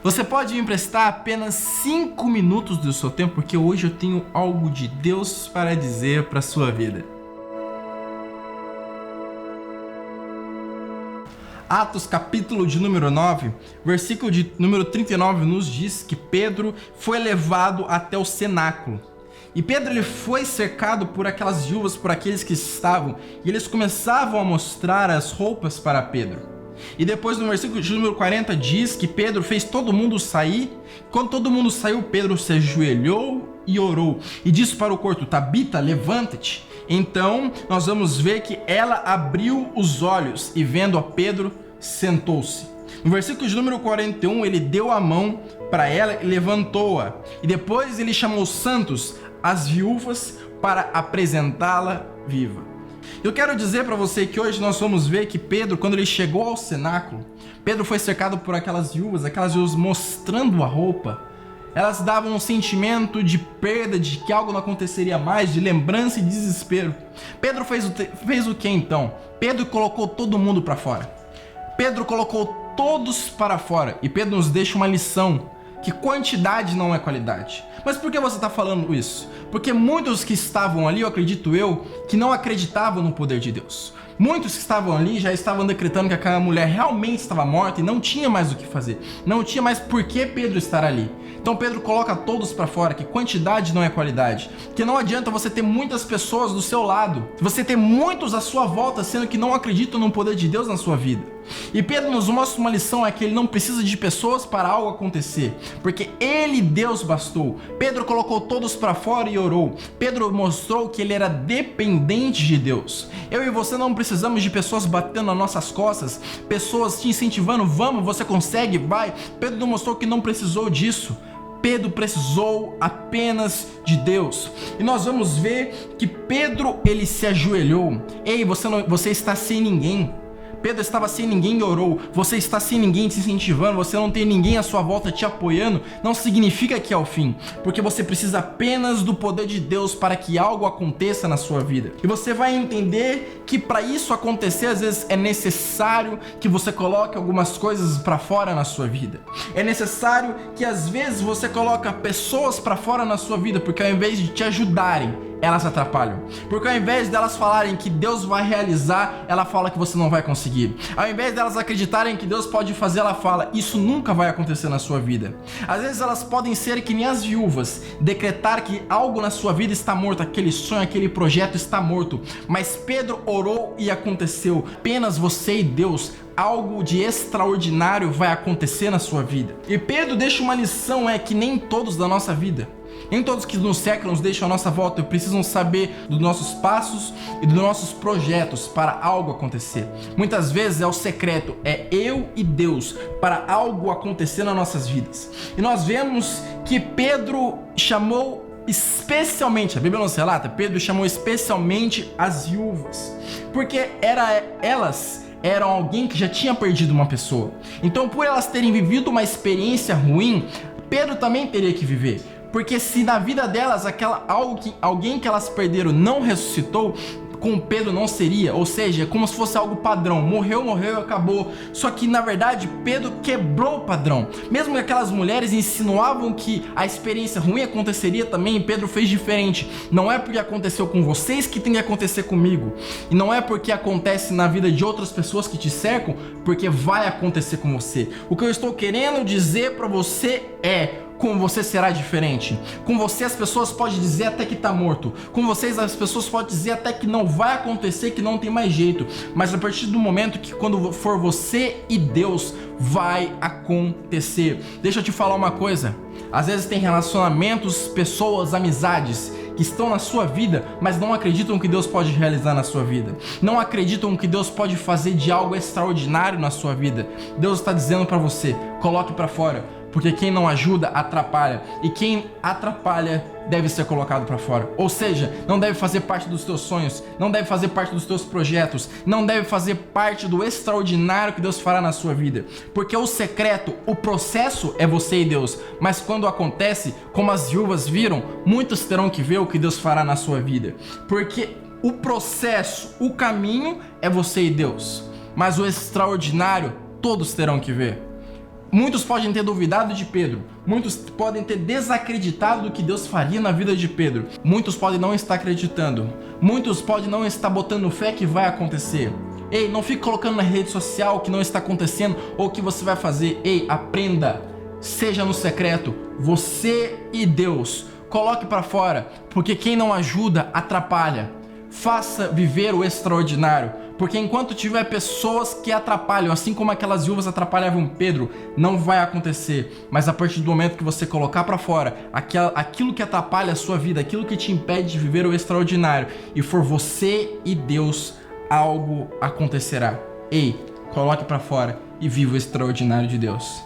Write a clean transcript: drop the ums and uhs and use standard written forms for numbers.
Você pode me emprestar apenas 5 minutos do seu tempo, porque hoje eu tenho algo de Deus para dizer para a sua vida. Atos capítulo de número 9, versículo de número 39 nos diz que Pedro foi levado até o cenáculo. E Pedro ele foi cercado por aquelas viúvas, por aqueles que estavam, e eles começavam a mostrar as roupas para Pedro. E depois no versículo de número 40 diz que Pedro fez todo mundo sair. Quando todo mundo saiu, Pedro se ajoelhou e orou. E disse para o corpo: Tabita, levanta-te. Então nós vamos ver que ela abriu os olhos e vendo a Pedro, sentou-se. No versículo de número 41, ele deu a mão para ela e levantou-a. E depois ele chamou os santos, as viúvas, para apresentá-la viva. Eu quero dizer para você que hoje nós vamos ver que Pedro, quando ele chegou ao cenáculo, Pedro foi cercado por aquelas viúvas mostrando a roupa. Elas davam um sentimento de perda, de que algo não aconteceria mais, de lembrança e desespero. Pedro fez o que então? Pedro colocou todo mundo para fora. Pedro colocou todos para fora. E Pedro nos deixa uma lição, que quantidade não é qualidade. Mas por que você está falando isso? Porque muitos que estavam ali, eu acredito que não acreditavam no poder de Deus. Muitos que estavam ali já estavam decretando que aquela mulher realmente estava morta e não tinha mais o que fazer. Não tinha mais por que Pedro estar ali. Então Pedro coloca todos para fora, que quantidade não é qualidade. Que não adianta você ter muitas pessoas do seu lado, você ter muitos à sua volta, sendo que não acreditam no poder de Deus na sua vida. E Pedro nos mostra uma lição, é que ele não precisa de pessoas para algo acontecer, porque ele, Deus, bastou. Pedro colocou todos para fora e orou. Pedro mostrou que ele era dependente de Deus. Eu e você não precisamos de pessoas batendo nas nossas costas, pessoas te incentivando, vamos, você consegue, vai. Pedro demonstrou que não precisou disso. Pedro precisou apenas de Deus. E nós vamos ver que Pedro, ele se ajoelhou. Ei, você está sem ninguém. Pedro estava sem ninguém e orou. Você está sem ninguém te incentivando, você não tem ninguém à sua volta te apoiando, não significa que é o fim, porque você precisa apenas do poder de Deus para que algo aconteça na sua vida. E você vai entender que para isso acontecer, às vezes é necessário que você coloque algumas coisas para fora na sua vida. É necessário que às vezes você coloque pessoas para fora na sua vida, porque ao invés de te ajudarem, elas atrapalham. Porque ao invés delas falarem que Deus vai realizar, ela fala que você não vai conseguir. Ao invés delas acreditarem que Deus pode fazer, ela fala: isso nunca vai acontecer na sua vida. Às vezes elas podem ser que nem as viúvas, decretar que algo na sua vida está morto, aquele sonho, aquele projeto está morto. Mas Pedro orou e aconteceu. Apenas você e Deus, algo de extraordinário vai acontecer na sua vida. E Pedro deixa uma lição, é que nem todos da nossa vida, nem todos que nos cercam, nos deixam à nossa volta, precisam saber dos nossos passos e dos nossos projetos para algo acontecer. Muitas vezes é o secreto, é eu e Deus para algo acontecer nas nossas vidas. E nós vemos que Pedro chamou especialmente, a Bíblia nos relata, Pedro chamou especialmente as viúvas, porque elas eram alguém que já tinha perdido uma pessoa. Então, por elas terem vivido uma experiência ruim, Pedro também teria que viver. Porque se na vida delas alguém que elas perderam não ressuscitou, com Pedro não seria. Ou seja, como se fosse algo padrão. Morreu e acabou. Só que na verdade Pedro quebrou o padrão. Mesmo que aquelas mulheres insinuavam que a experiência ruim aconteceria também, Pedro fez diferente. Não é porque aconteceu com vocês que tem que acontecer comigo. E não é porque acontece na vida de outras pessoas que te cercam, porque vai acontecer com você. O que eu estou querendo dizer para você é: com você será diferente. Com você as pessoas podem dizer até que está morto. Com vocês as pessoas podem dizer até que não vai acontecer, que não tem mais jeito. Mas a partir do momento que quando for você e Deus, vai acontecer. Deixa eu te falar uma coisa. Às vezes tem relacionamentos, pessoas, amizades que estão na sua vida, mas não acreditam que Deus pode realizar na sua vida. Não acreditam que Deus pode fazer de algo extraordinário na sua vida. Deus está dizendo para você: coloque para fora. Porque quem não ajuda, atrapalha. E quem atrapalha deve ser colocado para fora. Ou seja, não deve fazer parte dos teus sonhos, não deve fazer parte dos teus projetos, não deve fazer parte do extraordinário que Deus fará na sua vida. Porque o secreto, o processo é você e Deus. Mas quando acontece, como as viúvas viram, muitos terão que ver o que Deus fará na sua vida. Porque o processo, o caminho é você e Deus. Mas o extraordinário, todos terão que ver. Muitos podem ter duvidado de Pedro. Muitos podem ter desacreditado do que Deus faria na vida de Pedro. Muitos podem não estar acreditando. Muitos podem não estar botando fé que vai acontecer. Ei, não fique colocando na rede social o que não está acontecendo ou o que você vai fazer. Ei, aprenda. Seja no secreto. Você e Deus. Coloque para fora, porque quem não ajuda, atrapalha. Faça viver o extraordinário, porque enquanto tiver pessoas que atrapalham, assim como aquelas viúvas atrapalhavam Pedro, não vai acontecer. Mas a partir do momento que você colocar para fora aquilo que atrapalha a sua vida, aquilo que te impede de viver o extraordinário, e for você e Deus, algo acontecerá. Ei, coloque para fora e viva o extraordinário de Deus.